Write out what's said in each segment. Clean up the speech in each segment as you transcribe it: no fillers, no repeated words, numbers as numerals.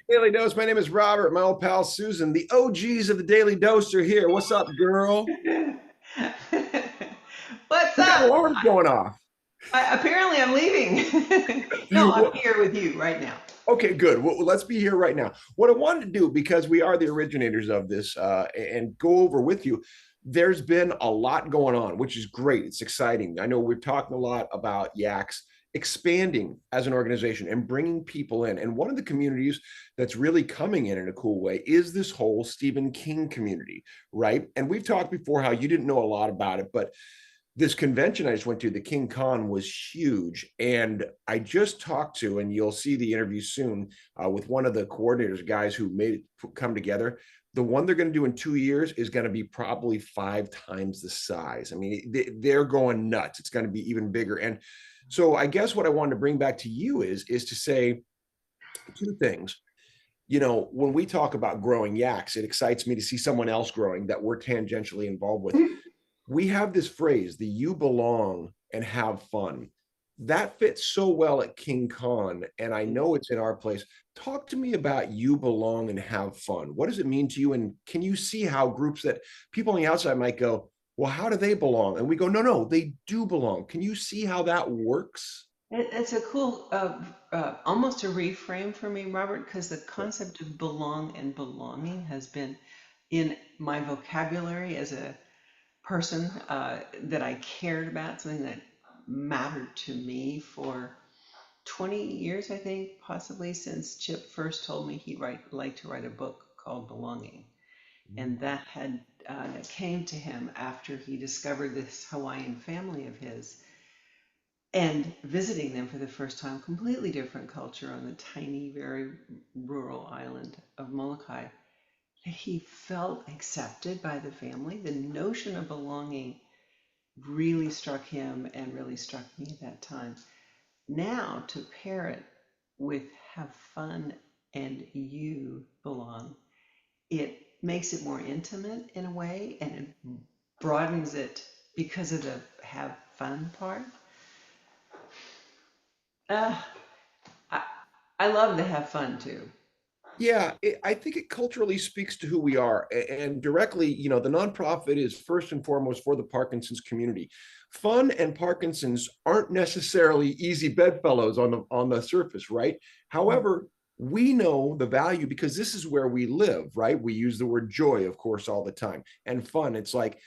Daily Dose. My name is Robert. My old pal Susan. The OGs of the Daily Dose are here. What's up, girl? What's We got up? alarms going off. Apparently, I'm leaving. No, I'm You, here with you right now. okay, good. Well, let's be here right now. What I wanted to do, because we are the originators of this, and go over with you. There's been a lot going on, which is great. It's exciting. I know we're talking a lot about Yaks expanding as an organization and bringing people in. And one of the communities that's really coming in a cool way is this whole Stephen King community, right? And we've talked before how you didn't know a lot about it, but this convention I just went to, the King Con, was huge. And I just talked to, and you'll see the interview soon, with one of the coordinators, guys who made it come together. The one they're going to do in 2 years is going to be probably 5 times the size. I mean, they're going nuts. It's going to be even bigger. And so I guess what I wanted to bring back to you is to say two things. When we talk about growing Yaks, it excites me to see someone else growing that we're tangentially involved with. We have this phrase, the you belong and have fun. That fits so well at King Khan, and I know it's in our place. Talk to me about you belong and have fun. What does it mean to you? And can you see how groups that people on the outside might go, well, how do they belong? And we go, no, no, they do belong. Can you see how that works? It's a cool, almost a reframe for me, Robert, because the concept of belong and belonging has been in my vocabulary as a person that I cared about, something that mattered to me for 20 years, I think, possibly since Chip first told me he'd like to write a book called Belonging. And that came to him after he discovered this Hawaiian family of his and visiting them for the first time, completely different culture on the tiny, very rural island of Molokai. He felt accepted by the family. The notion of belonging really struck him and really struck me at that time. Now to pair it with have fun and you belong, it makes it more intimate in a way and it broadens it because of the have fun part. Uh, I, I love to have fun too. Yeah, I think it culturally speaks to who we are. And directly, the nonprofit is first and foremost for the Parkinson's community. Fun and Parkinson's aren't necessarily easy bedfellows on the surface, right? However, we know the value because this is where we live, right? We use the word joy, of course, all the time, and fun. It's like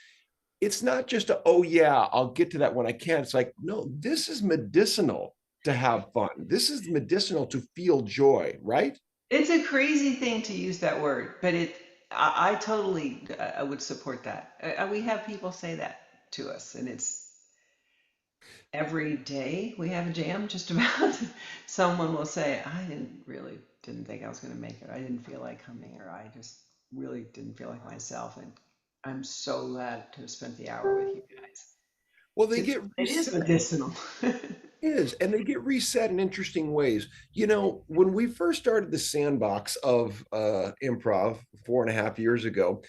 it's not just oh yeah, I'll get to that when I can. It's like, no, this is medicinal to have fun. This is medicinal to feel joy, right? It's a crazy thing to use that word, but I totally I would support that. We have people say that to us, and it's every day we have a jam just about. Someone will say, I didn't think I was going to make it. I didn't feel like coming, or I just really didn't feel like myself. And I'm so glad to have spent the hour with you guys Well, they because get it is reset. medicinal. Is and they get reset in interesting ways. When we first started the sandbox of improv 4.5 years ago,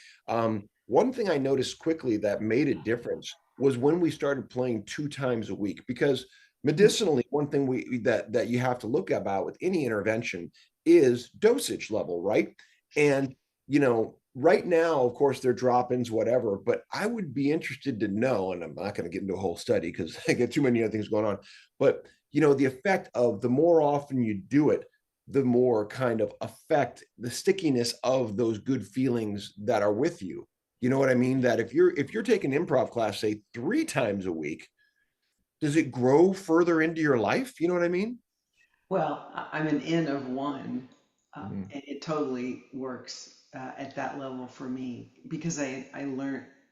one thing I noticed quickly that made a difference was when we started playing 2 times a week. Because medicinally, one thing that you have to look about with any intervention is dosage level, right? And right now, of course, they're drop-ins, whatever. But I would be interested to know, and I'm not going to get into a whole study because I get too many other things going on, but the effect of the more often you do it, the more kind of affect the stickiness of those good feelings that are with you. You know what I mean? That if you're taking improv class, say 3 times a week, does it grow further into your life? You know what I mean? Well, I'm an N of one, Mhm. and it totally works at that level for me because I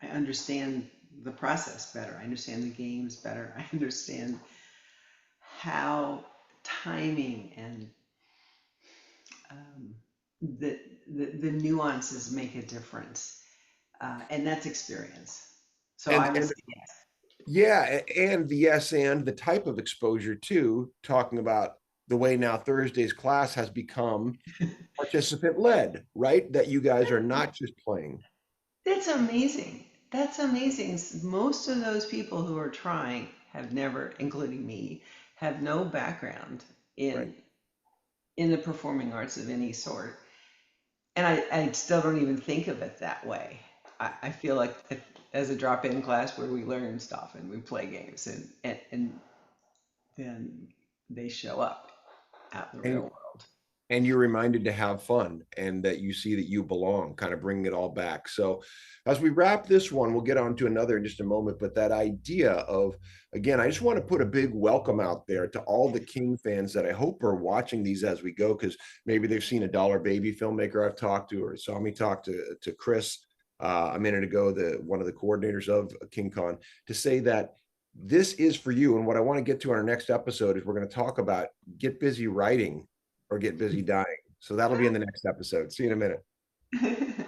understand the process better. I understand the games better. I understand how timing and um, the nuances make a difference, and that's experience. So I would And say yes. yeah, and the yes and the type of exposure too, talking about the way now Thursday's class has become participant led, right? That you guys are not just playing. That's amazing. That's amazing. Most of those people who are trying have never, including me, have no background Right. in in the performing arts of any sort. And I still don't even think of it that way. I feel like as a drop-in class where we learn stuff and we play games and then they show up out in the real And world. you're reminded to have fun and that you see that you belong, kind of bringing it all back. So as we wrap this one, we'll get on to another in just a moment, but that idea of, again, I just want to put a big welcome out there to all the King fans that I hope are watching these as we go, because maybe they've seen a Dollar Baby filmmaker I've talked to, or saw me talk to Chris a minute ago, one of the coordinators of King Con, to say that this is for you. And what I want to get to in our next episode is we're going to talk about get busy writing or get busy dying. So that'll be in the next episode. See you in a minute.